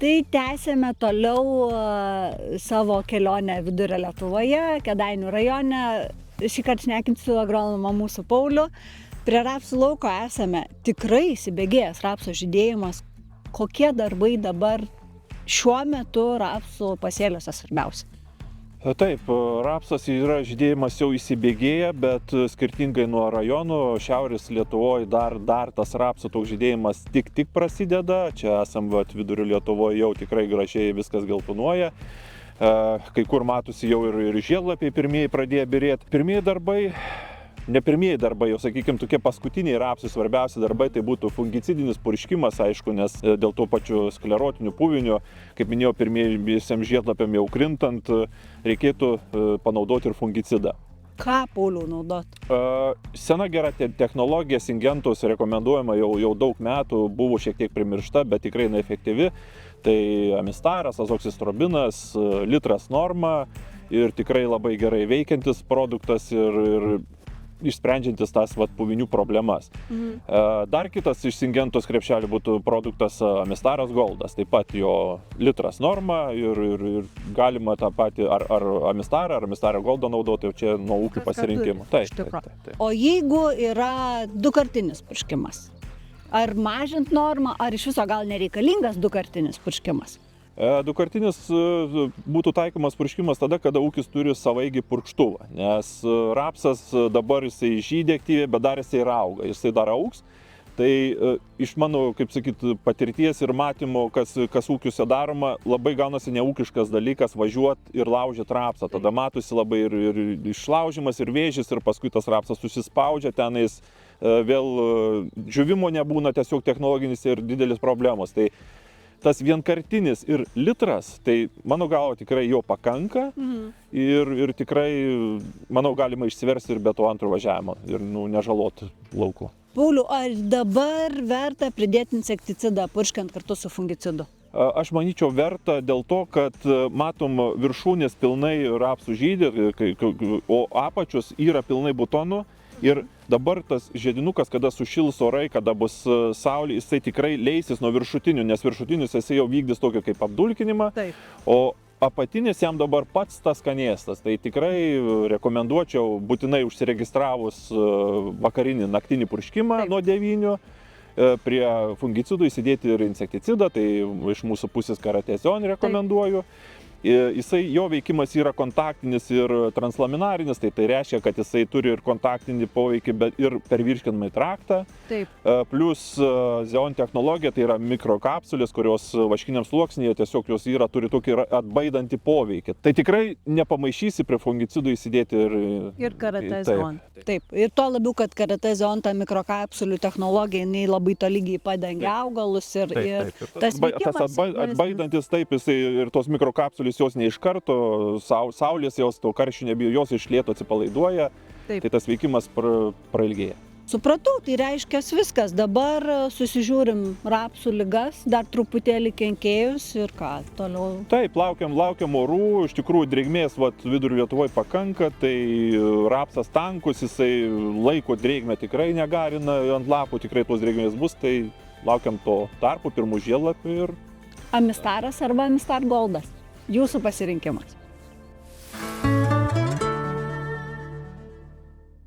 Tai tęsėme toliau savo kelionę Vidurio Lietuvoje, Kėdainių rajone. Šįkart šnekinsiu agronomą mūsų Paulių. Prie rapsų lauko esame tikrai įsibėgėjęs rapsų žydėjimas. Kokie darbai dabar šiuo metu rapsų pasėliuose svarbiausia? Taip, rapsas yra žydėjimas jau įsibėgėję, bet skirtingai nuo rajonų, šiaurės Lietuvoje dar tas rapsų toks žydėjimas tik prasideda. Čia esam Vidurio Lietuvoje jau tikrai gražiai viskas geltonuoja. Kai kur matosi jau ir žiedlapiai pirmieji pradėjo byrėti. Pirmieji darbai, ne pirmieji darbai, jau sakykime, tokie paskutiniai rapsų svarbiausi darbai, tai būtų fungicidinis purškimas, aišku, nes dėl to pačių sklerotinių puvinių, kaip minėjau, pirmiesiems žiedlapiam jau krintant, reikėtų panaudoti ir fungicidą. Ką, Pauliau, naudot? Sena gera technologija, Syngentos rekomenduojama jau daug metų, buvo šiek tiek primiršta, bet tikrai efektyvi. Tai amistaras, azoksistrobinas, litras norma ir tikrai labai gerai veikiantis produktas ir išsprendžiantis tas puvinių problemas. Dar kitas iš Syngentos krepšelio būtų produktas Amistaras Goldas, taip pat jo litras norma ir galima tą patį ar Amistarą, ar Amistarą Goldą naudoti, jau čia nuo ūkių pasirinkimo. Taip. O jeigu yra dukartinis purškimas, ar mažint normą, ar iš viso gal nereikalingas dukartinis purškimas? Dukartinis būtų taikomas purškimas tada, kada ūkis turi savaeigį purkštuvą, nes rapsas dabar jisai žydė aktyviai, bet dar jisai ir auga, jisai dar augs. Tai iš mano, kaip sakyt, patirties ir matymo, kas ūkiuose daroma, labai gaunasi neūkiškas dalykas važiuoti ir laužyti rapsą. Tada matosi labai ir išlaužimas, ir vėžis, ir paskui tas rapsas susispaudžia, tenais vėl džiūvimo nebūna, tiesiog technologinis ir didelis problemos. Tai tas vienkartinis ir litras, tai mano galva tikrai jo pakanka ir tikrai, manau, galima išsiversti ir be to antro važiavimo ir nežaloti lauko. Pauliau, ar dabar verta pridėti insekticidą purškiant kartu su fungicidu? Aš manyčiau verta dėl to, kad matom viršūnės pilnai rapsų žydė, o apačios yra pilnai butonų. Ir dabar tas žiedinukas, kada sušils orai, kada bus saulė, jisai tikrai leisis nuo viršutinių, nes viršutinius jisai jau vykdys tokio kaip apdulkinimą. Taip. O apatinis jam dabar pats tas skanėstas. Tai tikrai rekomenduočiau būtinai užsiregistravus vakarinį naktinį purškimą nuo 9 prie fungicidų įsidėti ir insekticidą, tai iš mūsų pusės Karatezion rekomenduoju. Jo veikimas yra kontaktinis ir translaminarinis, tai reiškia, kad jisai turi ir kontaktinį poveikį, bet ir per virškinamąjį traktą. Taip. Plus Zeon technologija, tai yra mikrokapsulės, kurios vaškiniam sluoksnyje tiesiog jos turi tokį atbaidantį poveikį. Tai tikrai nepamaišysi prie fungicidų įsidėti ir Karatezion. Taip. Ir tuo labiau, kad Karatezion, ta mikrokapsulių technologija, jinai labai tolygiai padengia augalus ir tas veikimas. Atbaidantis taip, jisai ir tos mikrokapsulės jos ne iš karto, saulės jos to karščių nebijo, jos iš lėto atsipalaiduoja, tai tas veikimas prailgėja. Supratau, tai reiškia viskas. Dabar susižiūrim rapsų ligas, dar truputėlį kenkėjus ir ką toliau? Taip, laukiam orų, iš tikrųjų drėgmės Vidurio Lietuvoje pakanka, tai rapsas tankus, jisai laiko drėgmę tikrai negarina, ant lapų tikrai tos drėgmės bus, tai laukiam to tarpo, pirmų žiedlapių ir... Amistaras arba Amistar Goldas? Jūsų pasirinkimas.